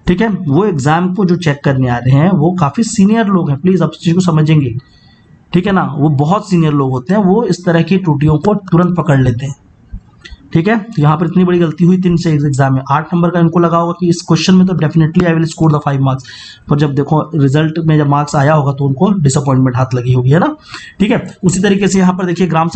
ठीक है, वो एग्जाम को जो चेक करने आ रहे हैं वो काफी सीनियर लोग हैं, प्लीज आप इस चीज को समझेंगे। ठीक है ना, वो बहुत सीनियर लोग होते हैं, वो इस तरह की त्रुटियों को तुरंत पकड़ लेते हैं। ठीक है, तो यहाँ पर इतनी बड़ी गलती हुई 3 से एग्जाम में, 8 नंबर का इनको लगा होगा कि इस क्वेश्चन में तो definitely I will score the 5 marks, पर जब देखो रिजल्ट में जब मार्क्स आया होगा तो उनको डिसअपॉइंटमेंट हाथ लगी होगी, है ना। ठीक है, उसी तरीके से यहाँ पर देखिए ग्राम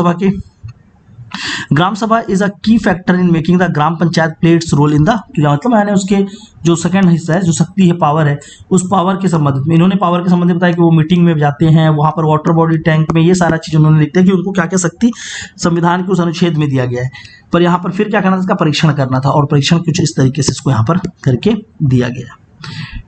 sabha is a key factor in making the gram panchayat play its role in the, मतलब मैंने उसके जो सेकंड हिस्सा है, जो शक्ति है, पावर है, उस पावर के संबंध में इन्होंने पावर के संबंध में बताया कि वो मीटिंग में जाते हैं, वहां पर वाटर बॉडी टैंक में, ये सारा चीज उन्होंने लिखते हैं कि उनको क्या क्या शक्ति संविधान के उस अनुच्छेद में दिया गया है। पर यहाँ पर फिर क्या करना था, इसका परीक्षण करना था, और परीक्षण कुछ इस तरीके से इसको यहाँ पर करके दिया गया।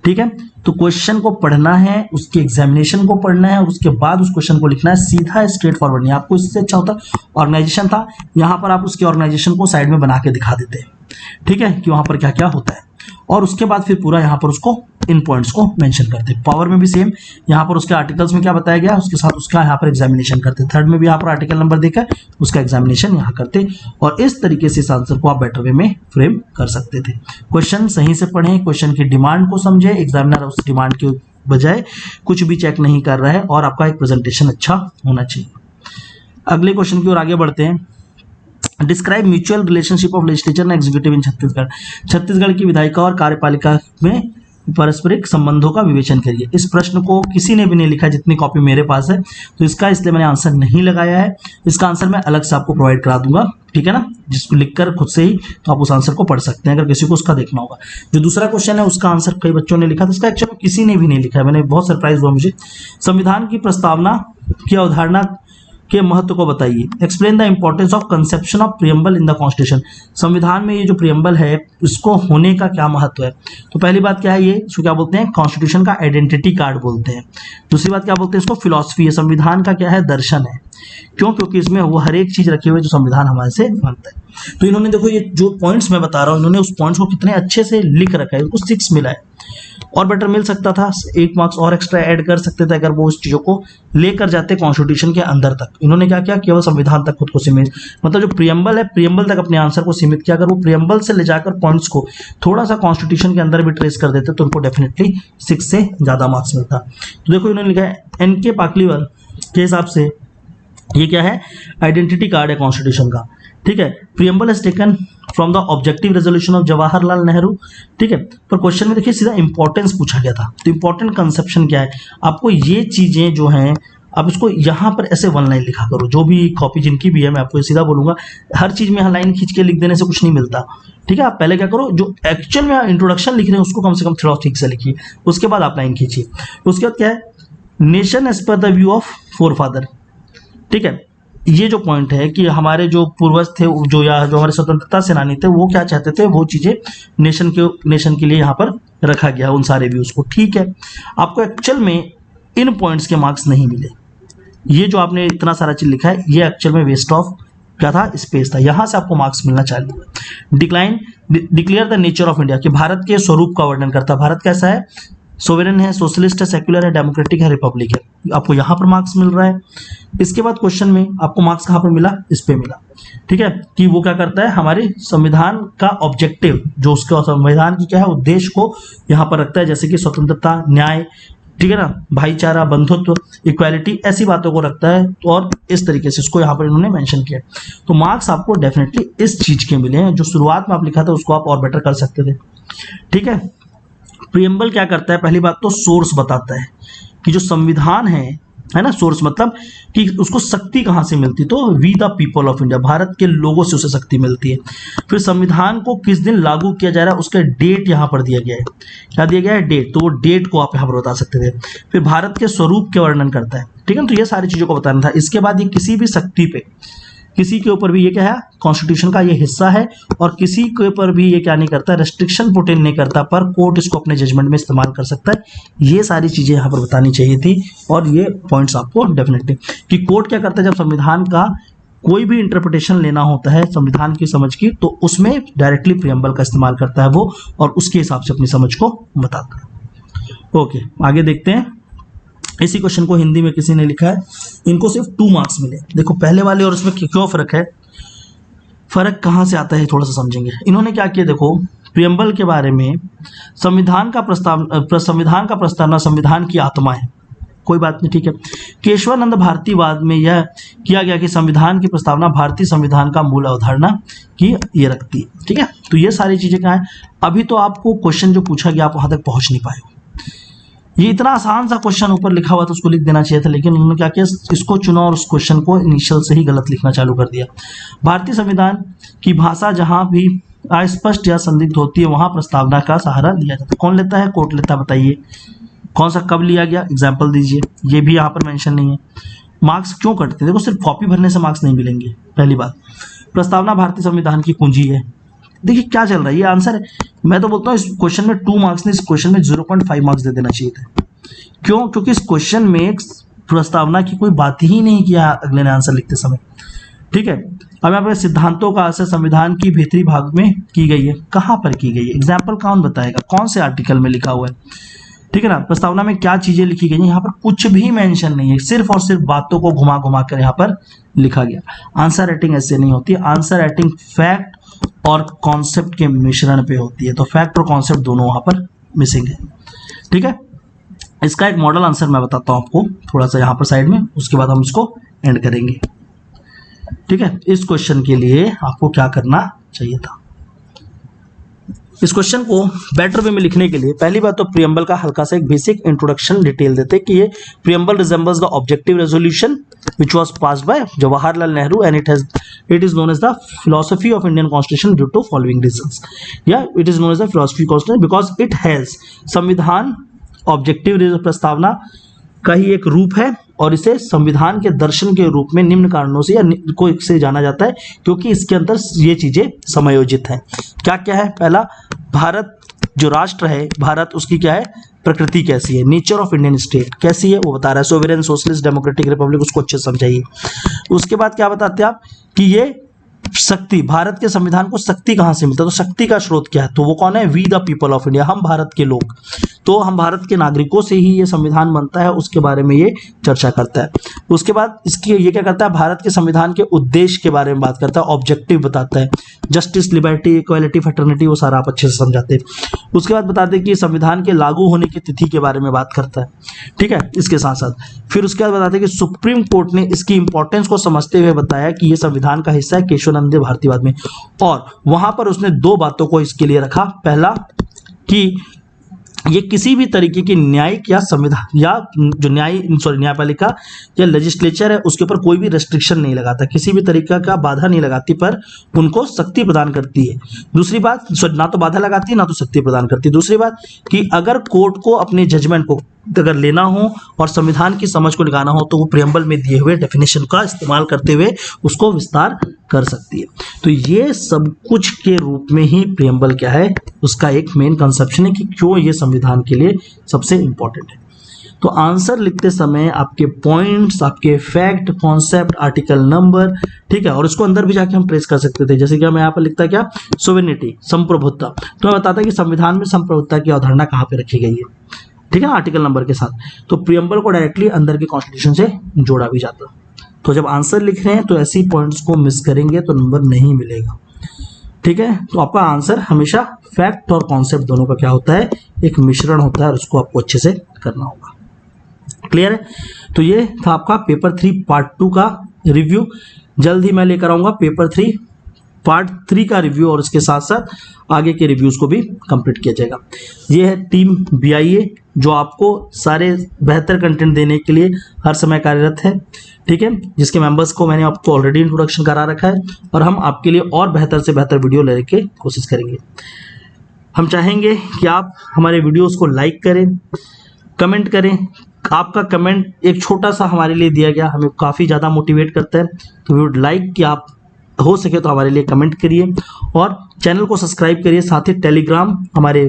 ठीक है, तो क्वेश्चन को पढ़ना है, उसके एग्जामिनेशन को पढ़ना है, और उसके बाद उस क्वेश्चन को लिखना है, सीधा स्ट्रेट फॉरवर्ड नहीं। आपको इससे अच्छा होता ऑर्गेनाइजेशन था, यहाँ पर आप उसके ऑर्गेनाइजेशन को साइड में बना के दिखा देते हैं। ठीक है, कि वहां पर क्या क्या होता है, और उसके बाद फिर पूरा यहाँ पर उसको इन पॉइंट्स को मेंशन करते। पावर में भी सेम, यहाँ पर उसके आर्टिकल्स में क्या बताया गया उसके साथ उसका यहाँ पर एग्जामिनेशन करते। थर्ड में भी यहाँ पर आर्टिकल नंबर देकर उसका एग्जामिनेशन यहाँ करते, और इस तरीके से इस आंसर को आप बेटर वे में फ्रेम कर सकते थे। क्वेश्चन सही से पढ़ें, क्वेश्चन की डिमांड को समझे, एग्जामिनर उस डिमांड के बजाय कुछ भी चेक नहीं कर रहा है, और आपका एक प्रेजेंटेशन अच्छा होना चाहिए। अगले क्वेश्चन की ओर आगे बढ़ते हैं। Describe mutual relationship of legislature and executive इन छत्तीसगढ़। छत्तीसगढ़ की विधायिका और कार्यपालिका में पारस्परिक संबंधों का विवेचन करिए। इस प्रश्न को किसी ने भी नहीं लिखा, जितनी कॉपी मेरे पास है, तो इसका इसलिए मैंने आंसर नहीं लगाया है। इसका आंसर मैं अलग से आपको प्रोवाइड करा दूंगा, ठीक है ना, जिसको लिखकर खुद से ही तो आप उस आंसर को पढ़ सकते हैं, अगर किसी को उसका देखना होगा। जो दूसरा क्वेश्चन है उसका आंसर कई बच्चों ने लिखा था, इसका एक्चुअली किसी ने भी नहीं लिखा है, मैंने बहुत सरप्राइज हुआ मुझे। संविधान की प्रस्तावना की अवधारणा के महत्व को बताइए। Explain the importance of conception of preamble in the constitution. संविधान में ये जो प्रियम्बल है इसको होने का क्या महत्व है। तो पहली बात क्या है, ये इसको क्या बोलते हैं, कॉन्स्टिट्यूशन का आइडेंटिटी कार्ड बोलते हैं। दूसरी बात क्या बोलते हैं, इसको फिलॉसफी है, संविधान का क्या है, दर्शन है। क्यों, क्योंकि इसमें वो हर एक चीज रखी हुई है जो संविधान हमारे से मांगता है। तो इन्होंने देखो ये जो पॉइंट्स मैं बता रहा हूँ, इन्होंने उस पॉइंट्स को कितने अच्छे से लिख रखा है। इनको 6 मिला है, और बेटर मिल सकता था, 1 मार्क्स और एक्स्ट्रा ऐड कर सकते थे अगर वो उस चीजों को लेकर जाते कॉन्स्टिट्यूशन के अंदर तक। इन्होंने क्या किया, केवल संविधान तक खुद को सीमित, मतलब जो प्रियम्बल है प्रियम्बल तक अपने आंसर को सीमित किया। अगर वो प्रियम्बल से ले जाकर पॉइंट्स को थोड़ा सा कॉन्स्टिट्यूशन के अंदर भी ट्रेस कर देते तो उनको डेफिनेटली 6 से ज्यादा मार्क्स मिलता। तो देखो इन्होंने लिखा है एन.के. पाकलीवाल के हिसाब से ये क्या है, आइडेंटिटी कार्ड है कॉन्स्टिट्यूशन का। ठीक है, preamble is taken from the objective resolution of Jawaharlal Nehru. ठीक है, पर क्वेश्चन में देखिए सीधा इंपॉर्टेंस पूछा गया था। तो इंपॉर्टेंट कंसेप्शन क्या है, आपको ये चीजें जो हैं आप इसको यहाँ पर ऐसे 1 लाइन लिखा करो। जो भी कॉपी जिनकी भी है, मैं आपको सीधा बोलूंगा, हर चीज में लाइन खींच के लिख देने से कुछ नहीं मिलता। ठीक है, आप पहले क्या करो, जो एक्चुअल में इंट्रोडक्शन लिख रहे हैं उसको कम से कम थोड़ा ठीक से लिखिए, उसके बाद आप लाइन खींचिए। उसके बाद क्या है, nation as per the view of forefather. ठीक है, ये जो पॉइंट है कि हमारे जो पूर्वज थे, जो हमारे स्वतंत्रता सेनानी थे, वो क्या चाहते थे, वो चीजें नेशन के लिए यहाँ पर रखा गया उन सारे व्यूज को। ठीक है, आपको एक्चुअल में इन पॉइंट्स के मार्क्स नहीं मिले। ये जो आपने इतना सारा चीज लिखा है ये एक्चुअल में वेस्ट ऑफ क्या था, स्पेस था, यहां से आपको मार्क्स मिलना चालू है। Declare the nature of India, कि भारत के स्वरूप का वर्णन करता है। भारत कैसा है, सोवेरेन है, सोशलिस्ट है, सेक्युलर है, डेमोक्रेटिक है, रिपब्लिक है। आपको यहाँ पर मार्क्स मिल रहा है। इसके बाद क्वेश्चन में आपको मार्क्स कहाँ पर मिला, इस पे मिला। ठीक है, कि वो क्या करता है, हमारे संविधान का ऑब्जेक्टिव, जो उसका संविधान की क्या है उद्देश्य को यहाँ पर रखता है, जैसे कि स्वतंत्रता, न्याय, ठीक है ना, भाईचारा, बंधुत्व, इक्वालिटी, ऐसी बातों को रखता है। तो और इस तरीके से इसको यहाँ पर इन्होंने मेंशन किया। तो मार्क्स आपको डेफिनेटली इस चीज के मिले हैं, जो शुरुआत में आप लिखा था उसको आप और बेटर कर सकते थे। ठीक है, प्रियम्बल क्या करता है, पहली बात तो सोर्स बताता है कि जो संविधान है ना, सोर्स मतलब कि उसको शक्ति कहाँ से मिलती, तो we the people of India, Bharat के लोगों से उसे शक्ति मिलती है। फिर संविधान को किस दिन लागू किया जा रहा है, उसका डेट यहाँ पर दिया गया है। क्या दिया गया है, डेट, तो वो डेट को आप यहाँ पर बता सकते थे। फिर भारत के स्वरूप के वर्णन करता है। ठीक है, तो ये सारी चीजों को बताना था। इसके बाद ये किसी भी शक्ति पे, किसी के ऊपर भी, ये क्या है, कॉन्स्टिट्यूशन का ये हिस्सा है, और किसी के ऊपर भी ये क्या नहीं करता, रेस्ट्रिक्शन पुट इन नहीं करता, पर कोर्ट इसको अपने जजमेंट में इस्तेमाल कर सकता है। ये सारी चीजें यहाँ पर बतानी चाहिए थी, और ये पॉइंट्स आपको डेफिनेटली, कि कोर्ट क्या करता है जब संविधान का कोई भी इंटरप्रिटेशन लेना होता है संविधान की समझ की, तो उसमें डायरेक्टली प्रियम्बल का इस्तेमाल करता है वो, और उसके हिसाब से अपनी समझ को बताता है। ओके, आगे देखते हैं। इसी क्वेश्चन को हिंदी में किसी ने लिखा है, इनको सिर्फ 2 मार्क्स मिले। देखो पहले वाले और इसमें क्यों फर्क है, फर्क कहाँ से आता है थोड़ा सा समझेंगे। इन्होंने क्या किया, देखो प्रियम्बल के बारे में, संविधान का प्रस्तावना संविधान की आत्मा है, कोई बात नहीं, ठीक है। केशवानंद भारतीवाद में यह किया गया कि संविधान की प्रस्तावना भारतीय संविधान का मूल अवधारणा की ये रखती है। ठीक है, तो ये सारी चीजें क्या है। अभी तो आपको क्वेश्चन जो पूछा गया आप वहां तक पहुंच नहीं पाए हो। ये इतना आसान सा क्वेश्चन ऊपर लिखा हुआ था, उसको लिख देना चाहिए था, लेकिन उन्होंने क्या किया, इसको चुना और उस क्वेश्चन को इनिशियल से ही गलत लिखना चालू कर दिया। भारतीय संविधान की भाषा जहां भी अस्पष्ट या संदिग्ध होती है वहां प्रस्तावना का सहारा लिया जाता है। कौन लेता है, कोर्ट लेता है। बताइए कौन सा, कब लिया गया, एग्जाम्पल दीजिए। ये भी यहाँ पर मेंशन नहीं है। मार्क्स क्यों कटते हैं, देखो सिर्फ कॉपी भरने से मार्क्स नहीं मिलेंगे। पहली बात, प्रस्तावना भारतीय संविधान की कुंजी है। देखिए क्या चल रहा है, ये आंसर है। मैं तो बोलता हूँ इस क्वेश्चन में 2 मार्क्स नहीं, इस क्वेश्चन में 0.5 मार्क्स दे देना चाहिए था। क्यों, क्योंकि इस क्वेश्चन में प्रस्तावना की कोई बात ही नहीं किया अगले ने आंसर लिखते समय। ठीक है, अब यहाँ पर सिद्धांतों का असर संविधान की भीतरी भाग में की गई है, कहाँ पर की गई है, एग्जाम्पल कौन बताएगा, कौन से आर्टिकल में लिखा हुआ है। ठीक है ना, प्रस्तावना में क्या चीजें लिखी गई हैं, यहाँ पर कुछ भी मेंशन नहीं है, सिर्फ और सिर्फ बातों को घुमा घुमा कर यहाँ पर लिखा गया। आंसर राइटिंग ऐसे नहीं होती, आंसर राइटिंग फैक्ट और कॉन्सेप्ट के मिश्रण पे होती है। तो फैक्ट और कॉन्सेप्ट दोनों वहां पर मिसिंग है। ठीक है, इसका एक मॉडल आंसर मैं बताता हूं आपको थोड़ा सा यहाँ पर साइड में, उसके बाद हम इसको एंड करेंगे। ठीक है, इस क्वेश्चन के लिए आपको क्या करना चाहिए था, इस क्वेश्चन को बेटर वे में लिखने के लिए पहली बात तो प्रियम्बल का हल्का सा एक बेसिक इंट्रोडक्शन डिटेल देते कि ये preamble resembles the objective resolution which was passed by Jawaharlal Nehru and it is known as the philosophy of Indian Constitution due to following reasons. Yeah, it is known as the philosophy constitution because it has संविधान objective प्रस्तावना का ही एक रूप है और इसे संविधान के दर्शन के रूप में निम्न कारणों से या को से जाना जाता है क्योंकि इसके अंदर ये चीजें समायोजित हैं। क्या क्या है, पहला भारत जो राष्ट्र है, भारत उसकी क्या है, प्रकृति कैसी है, नेचर ऑफ इंडियन स्टेट कैसी है वो बता रहा है, सोवरेन सोशलिस्ट डेमोक्रेटिक रिपब्लिक, उसको अच्छे से समझाइए। उसके बाद क्या बताते हैं आप कि ये शक्ति, भारत के संविधान को शक्ति कहां से मिलता है, तो शक्ति का स्रोत क्या है, तो वो कौन है, we the people of India, हम भारत के लोग, तो हम भारत के नागरिकों से ही ये संविधान बनता है, उसके बारे में ये चर्चा करता है। उसके बाद इसकी ये क्या करता है, भारत के संविधान के उद्देश्य के बारे में बात करता है, ऑब्जेक्टिव बताता है, जस्टिस, लिबर्टी, इक्वालिटी, फ्रेटर्निटी, वो सारा आप अच्छे से समझाते हैं। उसके बाद बताते हैं कि संविधान के लागू होने की तिथि के बारे में बात करता है, ठीक है, इसके साथ साथ फिर उसके बाद बताते हैं कि सुप्रीम कोर्ट ने इसकी इंपॉर्टेंस को समझते हुए बताया कि ये संविधान का हिस्सा है केशवानंद भारतीवाद में, और वहां पर उसने 2 बातों को इसके लिए रखा। पहला कि ये किसी भी तरीके की न्यायिक या संविधान या जो न्यायपालिका या लेजिस्लेचर है उसके ऊपर कोई भी रेस्ट्रिक्शन नहीं लगाता, किसी भी तरीका का बाधा नहीं लगाती, पर उनको शक्ति प्रदान करती है। दूसरी बात, ना तो बाधा लगाती है ना तो शक्ति प्रदान करती है। दूसरी बात कि अगर कोर्ट को अपने जजमेंट को अगर लेना हो और संविधान की समझ को निकालना हो तो वो प्रियम्बल में दिए हुए डेफिनेशन का इस्तेमाल करते हुए उसको विस्तार कर सकती है। तो ये सब कुछ के रूप में ही प्रियम्बल क्या है, उसका एक मेन कंसेप्शन है कि क्यों ये संविधान के लिए सबसे इंपॉर्टेंट है। तो आंसर लिखते समय आपके पॉइंट्स, आपके फैक्ट, कॉन्सेप्ट, आर्टिकल नंबर, ठीक है, और उसको अंदर भी जाके हम ट्रेस कर सकते थे। जैसे कि मैं यहाँ पर लिखता क्या, सोवेनिटी, संप्रभुत्ता, तो मैं बताता कि संविधान में संप्रभुत्ता की अवधारणा कहाँ पे रखी गई है, ठीक है, आर्टिकल नंबर के साथ। तो प्रियम्बल को डायरेक्टली अंदर के कॉन्स्टिट्यूशन से जोड़ा भी जाता। तो जब आंसर लिख रहे हैं तो ऐसी पॉइंट्स को मिस करेंगे तो नंबर नहीं मिलेगा, ठीक है। तो आपका आंसर हमेशा फैक्ट और कॉन्सेप्ट दोनों का क्या होता है, एक मिश्रण होता है और उसको आपको अच्छे से करना होगा। क्लियर है? तो ये था आपका पेपर 3 पार्ट 2 का रिव्यू। जल्द ही मैं लेकर आऊँगा पेपर 3 पार्ट 3 का रिव्यू, और इसके साथ साथ आगे के रिव्यूज़ को भी कंप्लीट किया जाएगा। ये है टीम BIA जो आपको सारे बेहतर कंटेंट देने के लिए हर समय कार्यरत है, ठीक है, जिसके मेंबर्स को मैंने आपको ऑलरेडी इंट्रोडक्शन करा रखा है, और हम आपके लिए और बेहतर से बेहतर वीडियो लेने की कोशिश करेंगे। हम चाहेंगे कि आप हमारे वीडियोज़ को लाइक करें, कमेंट करें। आपका कमेंट एक छोटा सा हमारे लिए दिया गया हमें काफ़ी ज़्यादा मोटिवेट करता है, तो वी वुड लाइक कि आप हो सके तो हमारे लिए कमेंट करिए और चैनल को सब्सक्राइब करिए। साथ ही टेलीग्राम, हमारे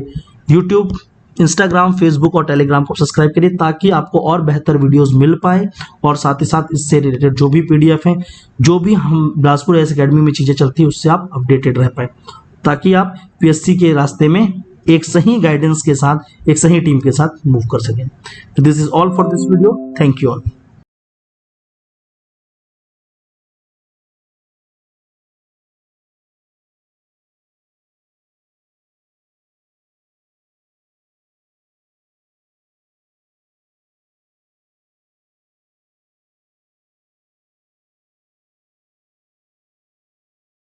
यूट्यूब, इंस्टाग्राम, फेसबुक और टेलीग्राम को सब्सक्राइब करिए ताकि आपको और बेहतर वीडियोस मिल पाए, और साथ ही साथ इससे रिलेटेड जो भी PDF हैं, जो भी हम बिलासपुर IAS अकेडमी में चीज़ें चलती हैं, उससे आप अपडेटेड रह पाए, ताकि आप PSC के रास्ते में एक सही गाइडेंस के साथ, एक सही टीम के साथ मूव कर सकें। तो this is all for this video. Thank you all.